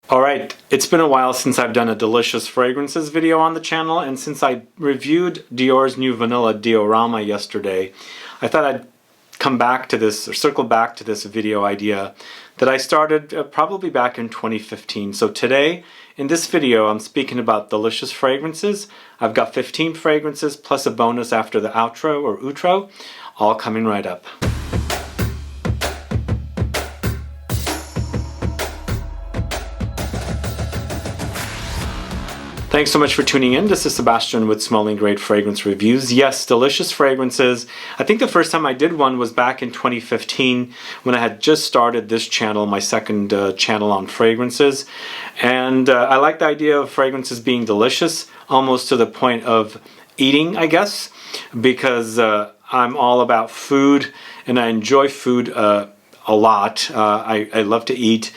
Alright, it's been a while since I've done a Delicious Fragrances video on the channel, and since I reviewed Dior's new Vanilla Diorama yesterday, I thought I'd come back to this, or circle back to this video idea that I started probably back in 2015. So today, in this video, I'm speaking about Delicious Fragrances. I've got 15 fragrances plus a bonus after the outro or outro, all coming right up. Thanks so much for tuning in. This is Sebastian with Smelling Great Fragrance Reviews. Yes, Delicious Fragrances. I think the first time I did one was back in 2015 when I had just started this channel, my second channel on fragrances. And I like the idea of fragrances being delicious, almost to the point of eating, I guess, because I'm all about food and I enjoy food a lot. I love to eat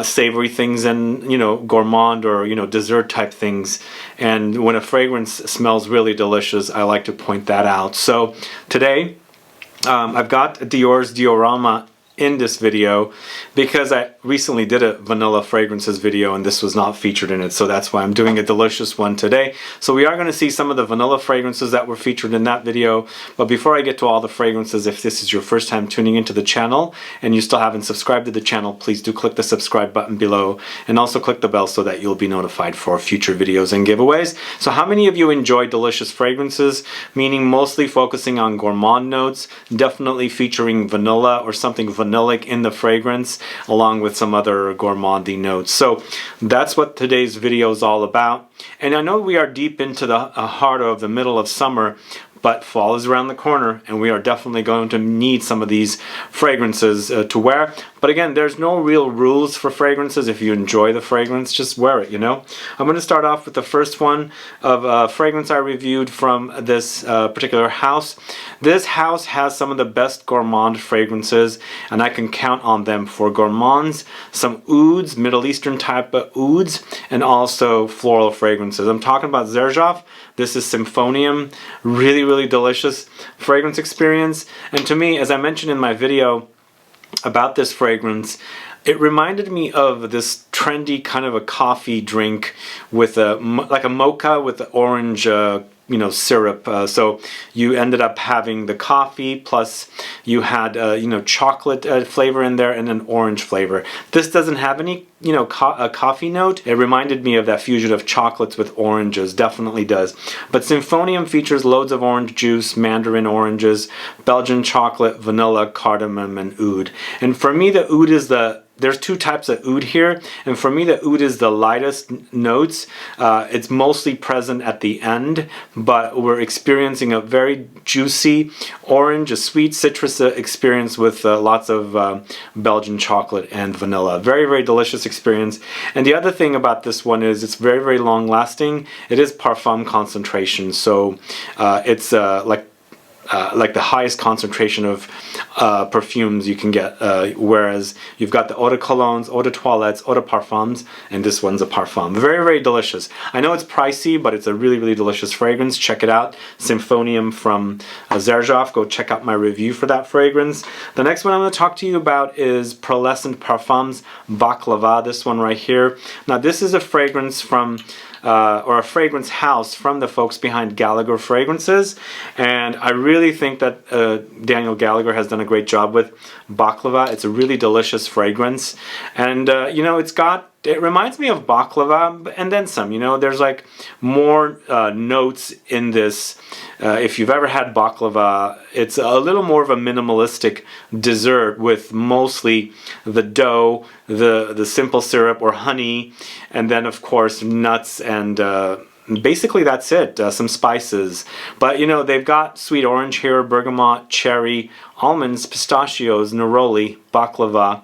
savory things and, you know, gourmand or, you know, dessert type things. And when a fragrance smells really delicious, I like to point that out. So today, I've got Dior's Diorama in this video because I recently did a vanilla fragrances video and this was not featured in it, so that's why I'm doing a delicious one today. So we are going to see some of the vanilla fragrances that were featured in that video, but before I get to all the fragrances, if this is your first time tuning into the channel and you still haven't subscribed to the channel, please do click the subscribe button below and also click the bell so that you'll be notified for future videos and giveaways. So how many of you enjoy delicious fragrances, meaning mostly focusing on gourmand notes, definitely featuring vanilla or something vanillic in the fragrance along with some other gourmandy notes? So that's what today's video is all about. And I know we are deep into the heart of the middle of summer, but fall is around the corner and we are definitely going to need some of these fragrances to wear. But again, there's no real rules for fragrances. If you enjoy the fragrance, just wear it, you know. I'm going to start off with the first one of a fragrance I reviewed from this particular house. This house has some of the best gourmand fragrances, and I can count on them for gourmands, some ouds, Middle Eastern type of ouds, and also floral fragrances. I'm talking about XERJOFF. This is SYMPHONIUM. Really, really delicious fragrance experience. And to me, as I mentioned in my video about this fragrance, it reminded me of this trendy kind of a coffee drink with like a mocha with the orange you know, syrup. So you ended up having the coffee plus you had you know, chocolate flavor in there and an orange flavor. This doesn't have any, you know, coffee note. It reminded me of that fusion of chocolates with oranges. Definitely does. But SYMPHONIUM features loads of orange juice, Mandarin oranges, Belgian chocolate, vanilla, cardamom, and oud. And for me, the oud is there's two types of oud here, and for me the oud is the lightest notes. It's mostly present at the end, but we're experiencing a very juicy orange, a sweet citrus experience with lots of Belgian chocolate and vanilla. Very, very delicious experience. And the other thing about this one is it's very, very long lasting. It is parfum concentration, so it's like the highest concentration of perfumes you can get, whereas you've got the eau de colognes, eau de toilettes, eau de parfums, and this one's a parfum. Very, very delicious. I know it's pricey, but it's a really, really delicious fragrance. Check it out. SYMPHONIUM from XERJOFF. Go check out my review for that fragrance. The next one I'm going to talk to you about is PEARLESCENT Parfums Baklava. This one right here. Now this is a fragrance from or a fragrance house from the folks behind Gallagher Fragrances, and I really think that Daniel Gallagher has done a great job with Baklava. It's a really delicious fragrance, and you know, it reminds me of baklava and then some. You know, there's like more notes in this. If you've ever had baklava, it's a little more of a minimalistic dessert with mostly the dough, the simple syrup or honey, and then of course nuts and basically that's it. Some spices. But you know, they've got sweet orange here, bergamot, cherry, almonds, pistachios, neroli, baklava.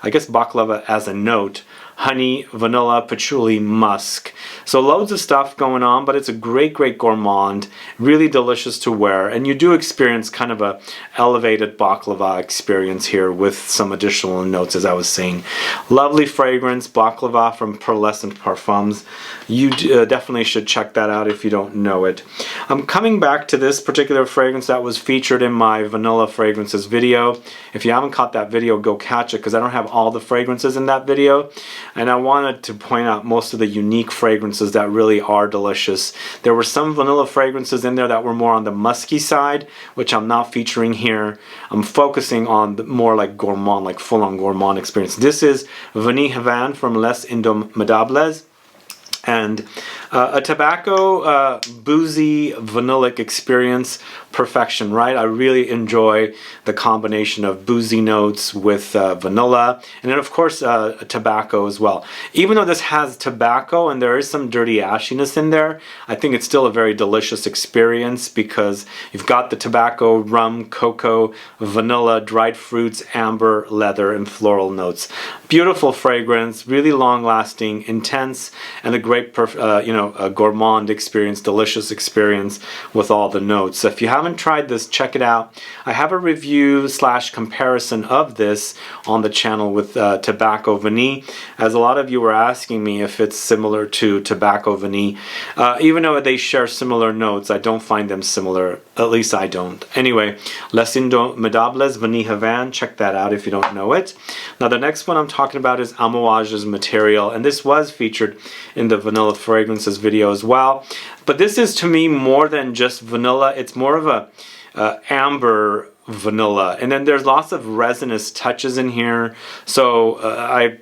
I guess baklava as a note. Honey, vanilla, patchouli, musk. So loads of stuff going on, but it's a great, great gourmand. Really delicious to wear. And you do experience kind of a elevated baklava experience here with some additional notes, as I was saying. Lovely fragrance, baklava from PEARLESCENT Parfums. You definitely should check that out if you don't know it. I'm coming back to this particular fragrance that was featured in my vanilla fragrances video. If you haven't caught that video, go catch it because I don't have all the fragrances in that video. and I wanted to point out most of the unique fragrances that really are delicious. There were some vanilla fragrances in there that were more on the musky side, which I'm not featuring here. I'm focusing on the more like gourmand, like full-on gourmand experience. This is Vanille Havane from Les Indemodables, and a tobacco boozy vanillic experience, perfection, right? I really enjoy the combination of boozy notes with vanilla, and then of course tobacco as well. Even though this has tobacco and there is some dirty ashiness in there, I think it's still a very delicious experience because you've got the tobacco, rum, cocoa, vanilla, dried fruits, amber, leather, and floral notes. Beautiful fragrance, really long lasting, intense, and a great a gourmand experience, delicious experience with all the notes. So if you haven't tried this, check it out. I have a review / comparison of this on the channel with Tobacco Vanille, as a lot of you were asking me if it's similar to Tobacco Vanille. Even though they share similar notes, I don't find them similar. At least I don't. Anyway, Les Indemodables Vanille Havane, check that out if you don't know it. Now the next one I'm talking about is AMOUAGE's Material, and this was featured in the Vanilla Fragrances video as well. But this is to me more than just vanilla. It's more of a amber vanilla, and then there's lots of resinous touches in here. So I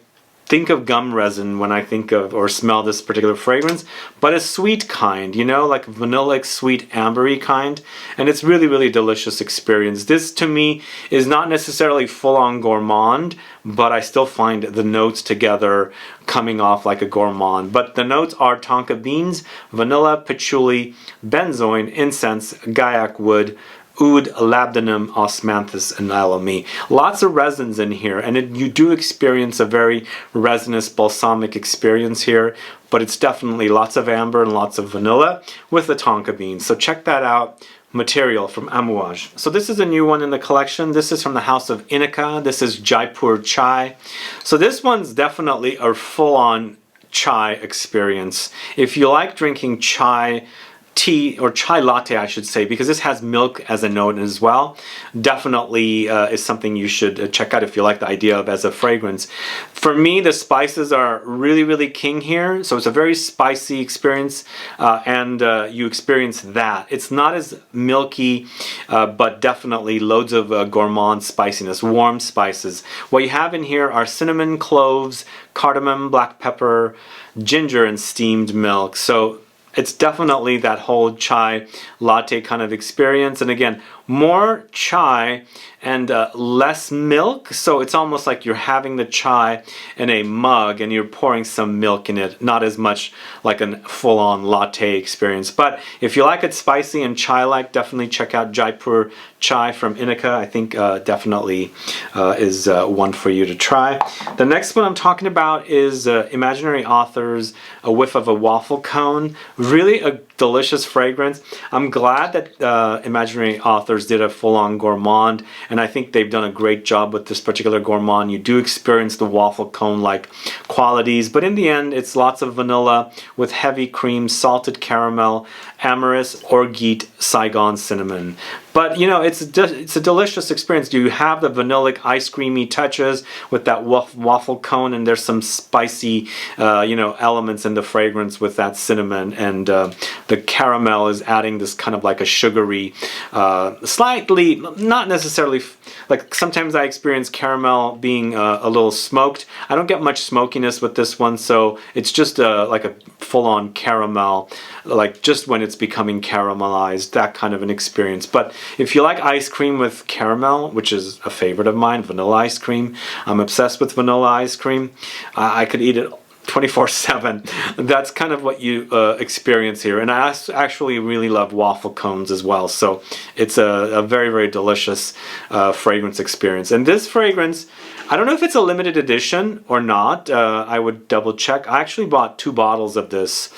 think of gum resin when I think of or smell this particular fragrance, but a sweet kind, you know, like vanillic, sweet, ambery kind, and it's really, really delicious experience. This to me is not necessarily full-on gourmand, but I still find the notes together coming off like a gourmand. But the notes are tonka beans, vanilla, patchouli, benzoin, incense, guaiac wood, oud, labdanum, osmanthus, and elemi. Lots of resins in here, and you do experience a very resinous, balsamic experience here, but it's definitely lots of amber and lots of vanilla with the tonka beans. So check that out. Material from AMOUAGE. So this is a new one in the collection. This is from the house of Inika. This is Jaipur Chai. So this one's definitely a full-on chai experience. If you like drinking chai tea, or chai latte I should say, because this has milk as a note as well, definitely is something you should check out if you like the idea of as a fragrance. For me, the spices are really, really king here, so it's a very spicy experience, and you experience that. It's not as milky, but definitely loads of gourmand spiciness, warm spices. What you have in here are cinnamon, cloves, cardamom, black pepper, ginger, and steamed milk. So it's definitely that whole chai latte kind of experience, and again, more chai and less milk, so it's almost like you're having the chai in a mug and you're pouring some milk in it, not as much like a full-on latte experience. But if you like it spicy and chai-like, definitely check out Jaipur Chai from Inika. I think definitely is one for you to try. The next one I'm talking about is Imaginary Authors, A Whiff of a Waffle Cone. Really a delicious fragrance. I'm glad that Imaginary Authors did a full-on gourmand, and I think they've done a great job with this particular gourmand. You do experience the waffle cone-like qualities, but in the end, it's lots of vanilla with heavy cream, salted caramel, amorous, orgeat, Saigon cinnamon. But you know, it's a delicious experience. You have the vanillic, ice creamy touches with that waffle cone, and there's some spicy, you know, elements in the fragrance with that cinnamon, and the caramel is adding this kind of like a sugary, slightly, not necessarily, like sometimes I experience caramel being a little smoked. I don't get much smokiness with this one, so it's just like a full-on caramel, like just when it's becoming caramelized, that kind of an experience. But if you like ice cream with caramel, which is a favorite of mine, vanilla ice cream, I'm obsessed with vanilla ice cream. I could eat it 24/7. That's kind of what you experience here. And I actually really love waffle cones as well. So it's a very, very delicious fragrance experience. And this fragrance, I don't know if it's a limited edition or not. I would double check. I actually bought 2 bottles of this.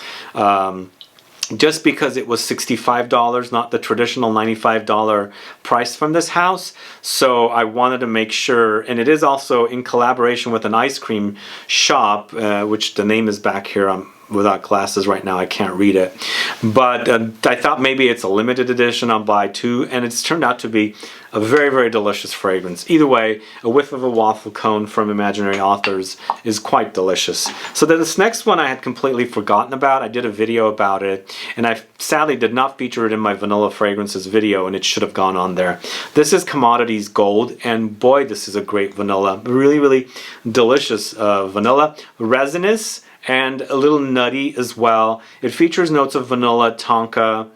Just because it was $65, not the traditional $95 price from this house. So I wanted to make sure, and it is also in collaboration with an ice cream shop, which the name is back here. I'm without glasses right now, I can't read it. But I thought maybe it's a limited edition, I'll buy two, and it's turned out to be a very, very delicious fragrance. Either way, a whiff of a waffle cone from Imaginary Authors is quite delicious. So then this next one I had completely forgotten about. I did a video about it, and I sadly did not feature it in my vanilla fragrances video, and it should have gone on there. This is Commodities Gold, and boy, this is a great vanilla. Really, really delicious vanilla. Resinous and a little nutty as well. It features notes of vanilla, tonka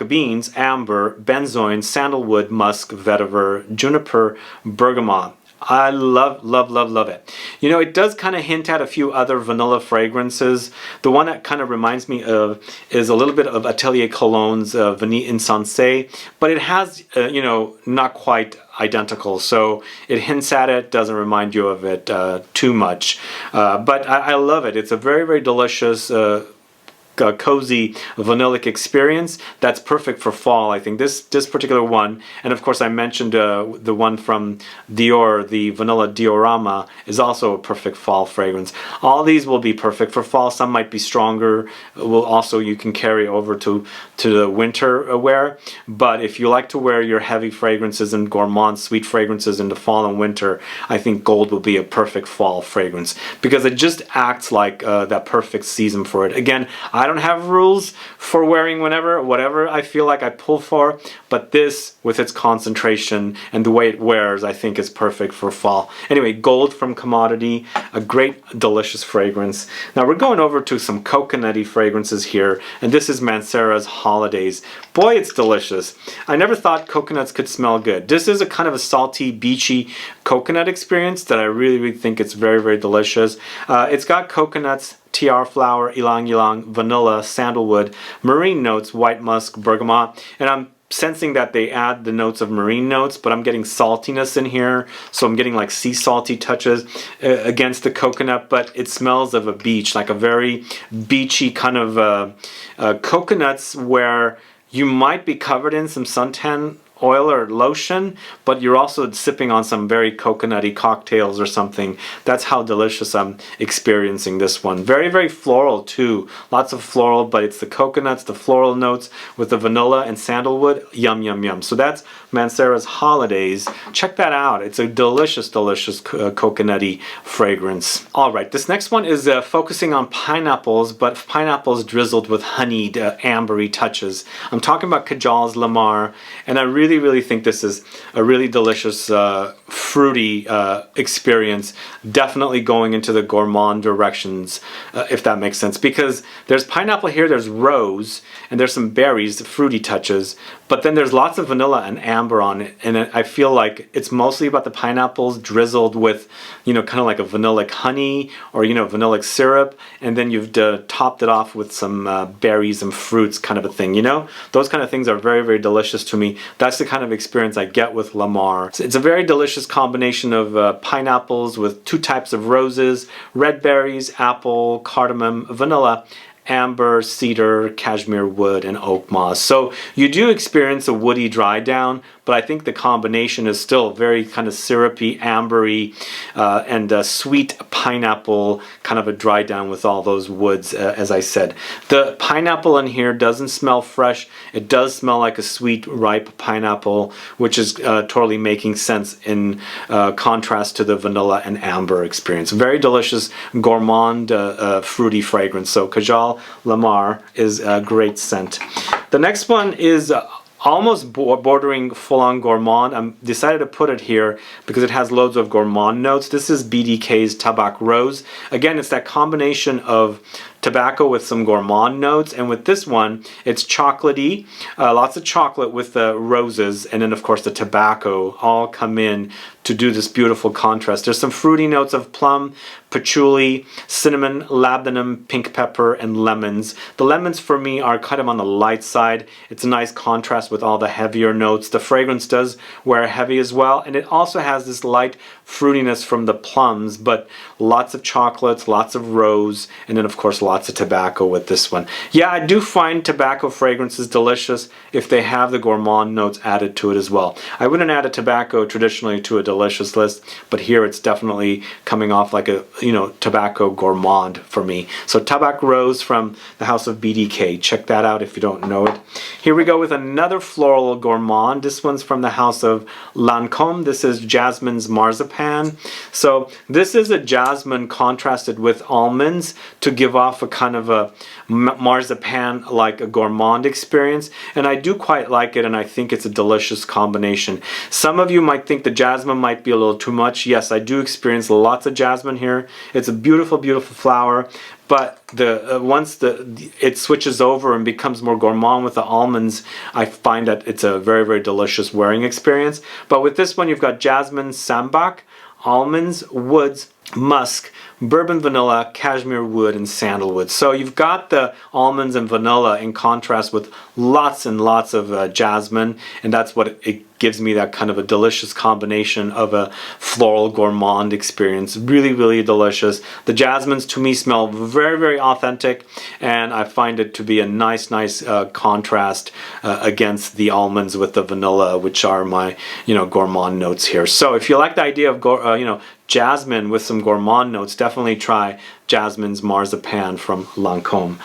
beans, amber, benzoin, sandalwood, musk, vetiver, juniper, bergamot. I love, love, love, love it. You know, it does kind of hint at a few other vanilla fragrances. The one that kind of reminds me of is a little bit of Atelier Cologne's Vanille Insensé, but it has, you know, not quite identical. So it hints at it, doesn't remind you of it too much. But I love it. It's a very, very delicious cozy vanillic experience that's perfect for fall. I think this particular one, and of course I mentioned the one from Dior, the Vanilla Diorama, is also a perfect fall fragrance. All these will be perfect for fall. Some might be stronger. Will also, you can carry over to the winter wear. But if you like to wear your heavy fragrances and gourmand sweet fragrances in the fall and winter, I think Gold will be a perfect fall fragrance because it just acts like that perfect season for it. Again, I don't have rules for wearing whatever I feel like I pull for, but this, with its concentration and the way it wears, I think is perfect for fall. Anyway, Gold from Commodity, a great, delicious fragrance. Now we're going over to some coconutty fragrances here, and this is Mancera's Holidays. Boy, it's delicious. I never thought coconuts could smell good. This is a kind of a salty, beachy coconut experience that I really, really think it's very, very delicious. It's got coconuts, tiara flower, ylang-ylang, vanilla, sandalwood, marine notes, white musk, bergamot, and I'm sensing that they add the notes of marine notes, but I'm getting saltiness in here, so I'm getting like sea salty touches against the coconut, but it smells of a beach, like a very beachy kind of coconuts where you might be covered in some suntan oil or lotion, but you're also sipping on some very coconutty cocktails or something. That's how delicious I'm experiencing this one. Very, very floral too. Lots of floral, but it's the coconuts, the floral notes with the vanilla and sandalwood. Yum, yum, yum. So that's Mancera's Holidays. Check that out. It's a delicious, delicious coconutty fragrance. All right, this next one is focusing on pineapples, but pineapples drizzled with honeyed, ambery touches. I'm talking about Kajal's Lamar, and I really think this is a really delicious fruity experience, definitely going into the gourmand directions, if that makes sense, because there's pineapple here, there's rose, and there's some berries, fruity touches, but then there's lots of vanilla and amber on it, and I feel like it's mostly about the pineapples drizzled with, you know, kind of like a vanillic honey or, you know, vanillic syrup, and then you've topped it off with some berries and fruits kind of a thing, you know? Those kind of things are very, very delicious to me. That's the kind of experience I get with Lamar. It's a very delicious combination of pineapples with two types of roses, red berries, apple, cardamom, vanilla, amber, cedar, cashmere wood, and oak moss. So you do experience a woody dry down, but I think the combination is still very kind of syrupy, ambery, and sweet pineapple, kind of a dry down with all those woods, as I said. The pineapple in here doesn't smell fresh. It does smell like a sweet, ripe pineapple, which is totally making sense in contrast to the vanilla and amber experience. Very delicious, gourmand, fruity fragrance. So Kajal Lamar is a great scent. The next one is almost bordering full-on gourmand. I decided to put it here because it has loads of gourmand notes. This is BDK's Tabac Rose. Again, it's that combination of tobacco with some gourmand notes, and with this one it's chocolatey, lots of chocolate with the roses, and then of course the tobacco all come in to do this beautiful contrast. There's some fruity notes of plum, patchouli, cinnamon, labdanum, pink pepper, and lemons. The lemons for me are kind of on the light side. It's a nice contrast with all the heavier notes. The fragrance does wear heavy as well, and it also has this light fruitiness from the plums, but lots of chocolates, lots of rose, and then of course lots lots of tobacco with this one. Yeah, I do find tobacco fragrances delicious if they have the gourmand notes added to it as well. I wouldn't add a tobacco traditionally to a delicious list, but here it's definitely coming off like a, you know, tobacco gourmand for me. So Tabac Rose from the house of BDK. Check that out if you don't know it. Here we go with another floral gourmand. This one's from the house of Lancôme. This is Jasmine's Marzipan. So this is a jasmine contrasted with almonds to give off a kind of a marzipan, like a gourmand experience, and I do quite like it, and I think it's a delicious combination. Some of you might think the jasmine might be a little too much. Yes, I do experience lots of jasmine here. It's a beautiful, beautiful flower, but once it switches over and becomes more gourmand with the almonds, I find that it's a very, very delicious wearing experience. But with this one, you've got jasmine, sambac, almonds, woods, musk, bourbon vanilla, cashmere wood, and sandalwood. So you've got the almonds and vanilla in contrast with lots and lots of jasmine, and that's what it gives me, that kind of a delicious combination of a floral gourmand experience. Really, really delicious. The jasmines to me smell very, very authentic, and I find it to be a nice contrast against the almonds with the vanilla, which are my, you know, gourmand notes here. So if you like the idea of you know, jasmine with some gourmand notes, definitely try Jasmine's Marzipan from Lancôme.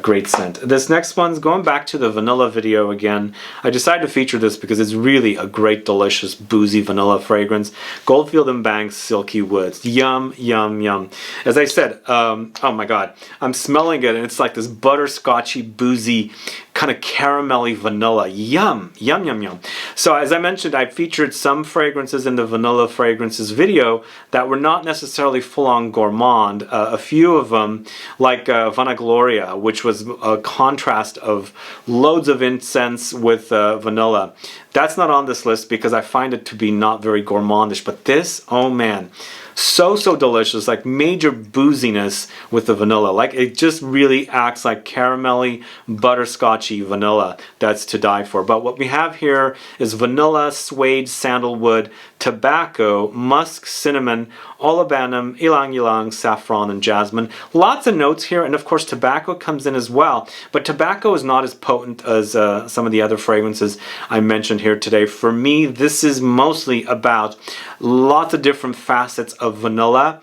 Great scent. This next one's going back to the vanilla video again. I decided to feature this because it's really a great, delicious, boozy vanilla fragrance. Goldfield and Banks Silky Woods. Yum, yum, yum. As I said, oh my god, I'm smelling it and it's like this butterscotchy, boozy, kind of caramelly vanilla. Yum, yum, yum, yum. So as I mentioned, I featured some fragrances in the vanilla fragrances video that were not necessarily full-on gourmand. A few of them, like Vanagloria, which was a contrast of loads of incense with vanilla. That's not on this list because I find it to be not very gourmandish, but this, oh man, so delicious, like major booziness with the vanilla. Like it just really acts like caramelly, butterscotchy vanilla. That's to die for. But what we have here is vanilla, suede, sandalwood, tobacco, musk, cinnamon, olibanum, ylang-ylang, saffron, and jasmine. Lots of notes here, and of course tobacco comes in as well. But tobacco is not as potent as some of the other fragrances I mentioned here today. For me, this is mostly about lots of different facets of vanilla,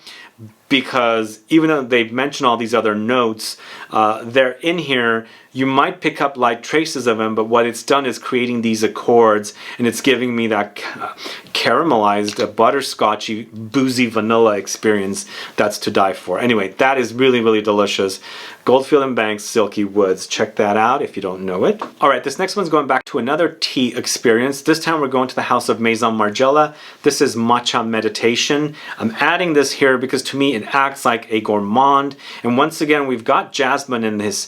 because even though they've mentioned all these other notes, they're in here. You might pick up light traces of them, but what it's done is creating these accords, and it's giving me that caramelized, butterscotchy, boozy vanilla experience that's to die for. Anyway, that is really, really delicious. Goldfield and Banks Silky Woods. Check that out if you don't know it. Alright, this next one's going back to another tea experience. This time we're going to the house of Maison Margiela. This is Matcha Meditation. I'm adding this here because to me it acts like a gourmand, and once again we've got jasmine in this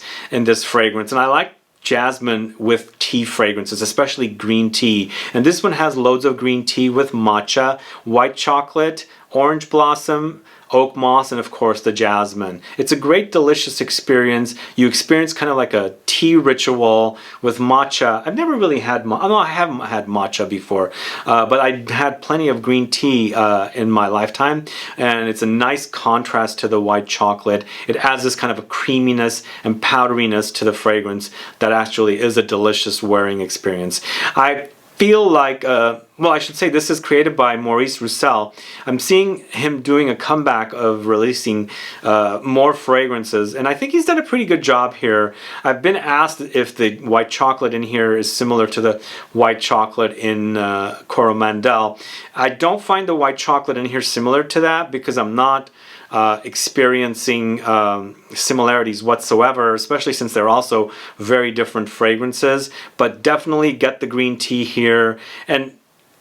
fragrance, and I like jasmine with tea fragrances, especially green tea, and this one has loads of green tea with matcha, white chocolate, orange blossom, oak moss, and of course the jasmine. It's a great, delicious experience. You experience kind of like a tea ritual with matcha. I've never really had no, I haven't had matcha before, but I had plenty of green tea in my lifetime, and it's a nice contrast to the white chocolate. It adds this kind of a creaminess and powderiness to the fragrance that actually is a delicious wearing experience. I feel like, well, I should say this is created by Maurice Roussel. I'm seeing him doing a comeback of releasing more fragrances, and I think he's done a pretty good job here. I've been asked if the white chocolate in here is similar to the white chocolate in Coromandel. I don't find the white chocolate in here similar to that because I'm not experiencing similarities whatsoever, especially since they're also very different fragrances. But definitely get the green tea here. And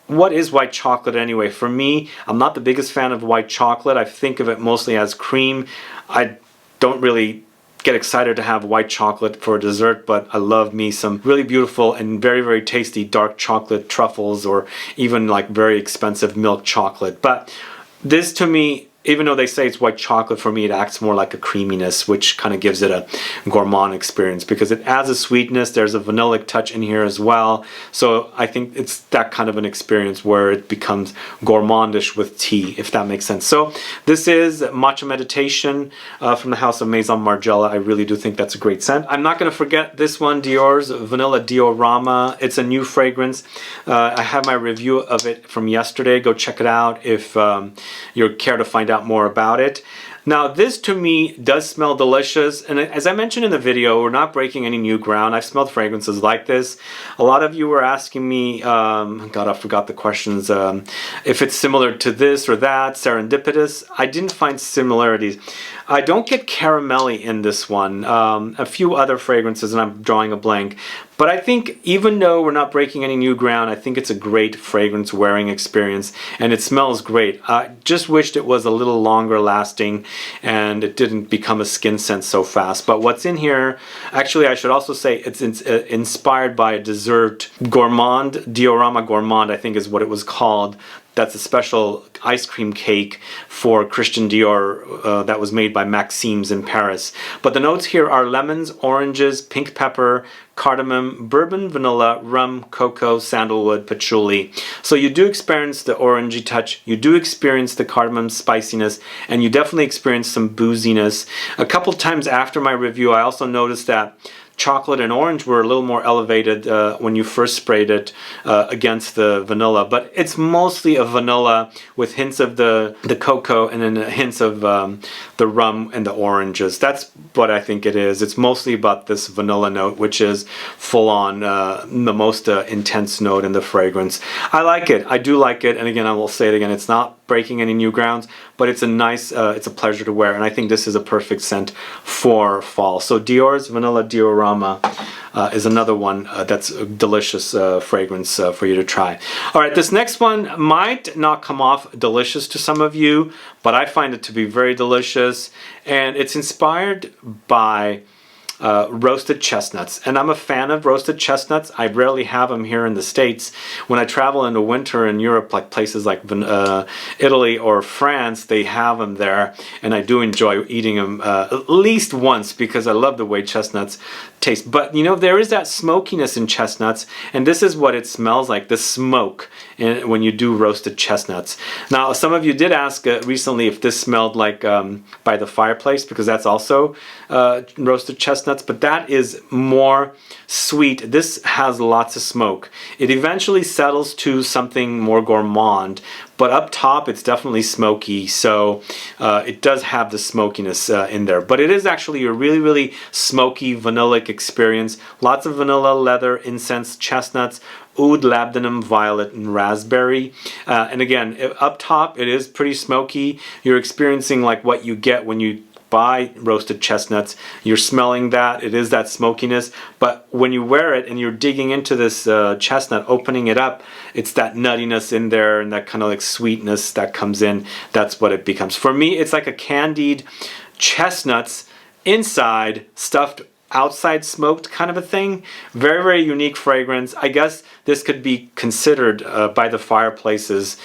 what is white chocolate anyway? For me, I'm not the biggest fan of white chocolate. I think of it mostly as cream. I don't really get excited to have white chocolate for dessert, but I love me some really beautiful and very, very tasty dark chocolate truffles, or even like very expensive milk chocolate. But this to me even though they say it's white chocolate, for me it acts more like a creaminess, which kind of gives it a gourmand experience because it adds a sweetness. There's a vanillic touch in here as well. So I think it's that kind of an experience where it becomes gourmandish with tea, if that makes sense. So this is Matcha Meditation from the house of Maison Margiela. I really do think that's a great scent. I'm not going to forget this one, Dior's Vanilla Diorama. It's a new fragrance. I have my review of it from yesterday. Go check it out if you care to find out more about it. Now this to me does smell delicious, and as I mentioned in the video, we're not breaking any new ground. I've smelled fragrances like this. A lot of you were asking me, God, I forgot the questions, if it's similar to this or that, serendipitous. I didn't find similarities. I don't get caramelly in this one. A few other fragrances, and I'm drawing a blank. But I think even though we're not breaking any new ground, I think it's a great fragrance wearing experience, and it smells great. I just wished it was a little longer lasting and it didn't become a skin scent so fast. But what's in here, actually I should also say it's inspired by a dessert, Gourmand, Diorama Gourmand I think is what it was called. That's a special ice cream cake for Christian Dior that was made by Maxime's in Paris. But the notes here are lemons, oranges, pink pepper, cardamom, bourbon, vanilla, rum, cocoa, sandalwood, patchouli. So you do experience the orangey touch, you do experience the cardamom spiciness, and you definitely experience some booziness. A couple times after my review, I also noticed that chocolate and orange were a little more elevated when you first sprayed it against the vanilla, but it's mostly a vanilla with hints of the cocoa and then hints of the rum and the oranges. That's what I think it is. It's mostly about this vanilla note, which is full on the most intense note in the fragrance. I like it. I do like it, and again I will say it again, it's not breaking any new grounds, but it's a nice, it's a pleasure to wear, and I think this is a perfect scent for fall. So Dior's Vanilla Diorama is another one that's a delicious fragrance for you to try. All right, this next one might not come off delicious to some of you, but I find it to be very delicious, and it's inspired by roasted chestnuts, and I'm a fan of roasted chestnuts. I rarely have them here in the States. When I travel in the winter in Europe, like places like Italy or France, they have them there, and I do enjoy eating them at least once because I love the way chestnuts taste. But you know, there is that smokiness in chestnuts, and this is what it smells like, the smoke when you do roasted chestnuts. Now some of you did ask recently if this smelled like by the fireplace, because that's also roasted chestnuts, but that is more sweet. This has lots of smoke. It eventually settles to something more gourmand, but up top it's definitely smoky, so it does have the smokiness in there. But it is actually a really, really smoky vanillic experience. Lots of vanilla, leather, incense, chestnuts, oud, labdanum, violet, and raspberry. And again, up top it is pretty smoky. You're experiencing like what you get when you buy roasted chestnuts. You're smelling that, it is that smokiness, but when you wear it and you're digging into this chestnut, opening it up, it's that nuttiness in there and that kind of like sweetness that comes in. That's what it becomes. For me, it's like a candied chestnuts inside, stuffed outside, smoked kind of a thing. Very, very unique fragrance. I guess this could be considered by the fireplaces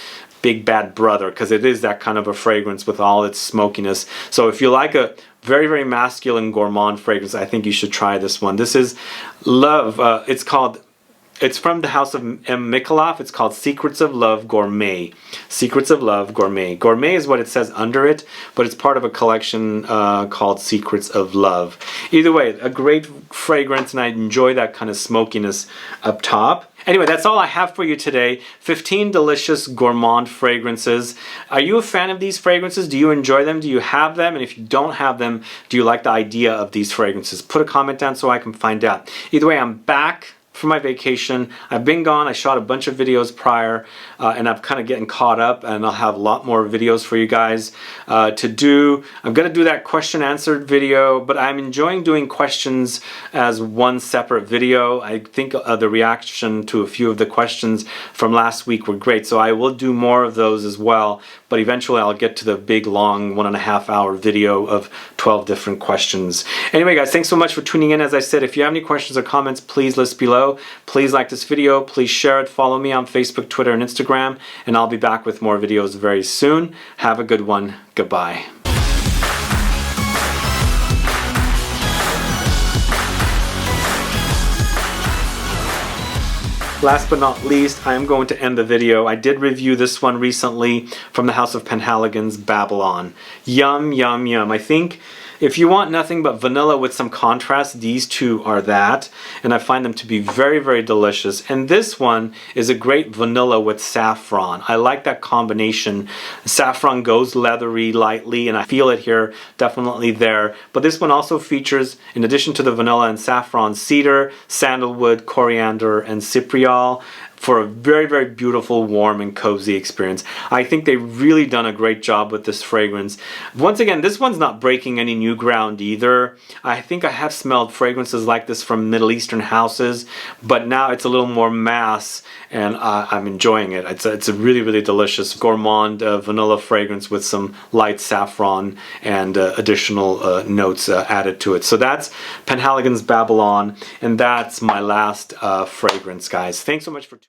big bad brother, because it is that kind of a fragrance with all its smokiness. So if you like a very, very masculine gourmand fragrance, I think you should try this one. This is Love. It's from the house of M. Micallef. It's called Secrets of Love Gourmet. Secrets of Love Gourmet. Gourmet is what it says under it, but it's part of a collection called Secrets of Love. Either way, a great fragrance, and I enjoy that kind of smokiness up top. Anyway, that's all I have for you today. 15 delicious gourmand fragrances. Are you a fan of these fragrances? Do you enjoy them? Do you have them? And if you don't have them, do you like the idea of these fragrances? Put a comment down so I can find out. Either way, I'm back for my vacation. I've been gone. I shot a bunch of videos prior, and I'm kind of getting caught up, and I'll have a lot more videos for you guys to do. I'm going to do that question answered video, but I'm enjoying doing questions as one separate video. I think the reaction to a few of the questions from last week were great, so I will do more of those as well, but eventually I'll get to the big long 1.5 hour video of 12 different questions. Anyway guys, thanks so much for tuning in. As I said, if you have any questions or comments, please list below. video. Please like this video, please share it, follow me on Facebook, Twitter, and Instagram, and I'll be back with more videos very soon. Have a good one. Goodbye. Last but not least, I am going to end the video. I did review this one recently from the house of Penhaligon's Babylon. Yum, yum, yum. I think if you want nothing but vanilla with some contrast, these two are that. And I find them to be very, very delicious. And this one is a great vanilla with saffron. I like that combination. Saffron goes leathery lightly, and I feel it here, definitely there. But this one also features, in addition to the vanilla and saffron, cedar, sandalwood, coriander, and cypriol, for a very, very beautiful, warm, and cozy experience. I think they've really done a great job with this fragrance. Once again, this one's not breaking any new ground either. I think I have smelled fragrances like this from Middle Eastern houses, but now it's a little more mass, and I'm enjoying it. It's a really, really delicious gourmand vanilla fragrance with some light saffron and additional notes added to it. So that's Penhaligon's Babylon, and that's my last fragrance, guys. Thanks so much for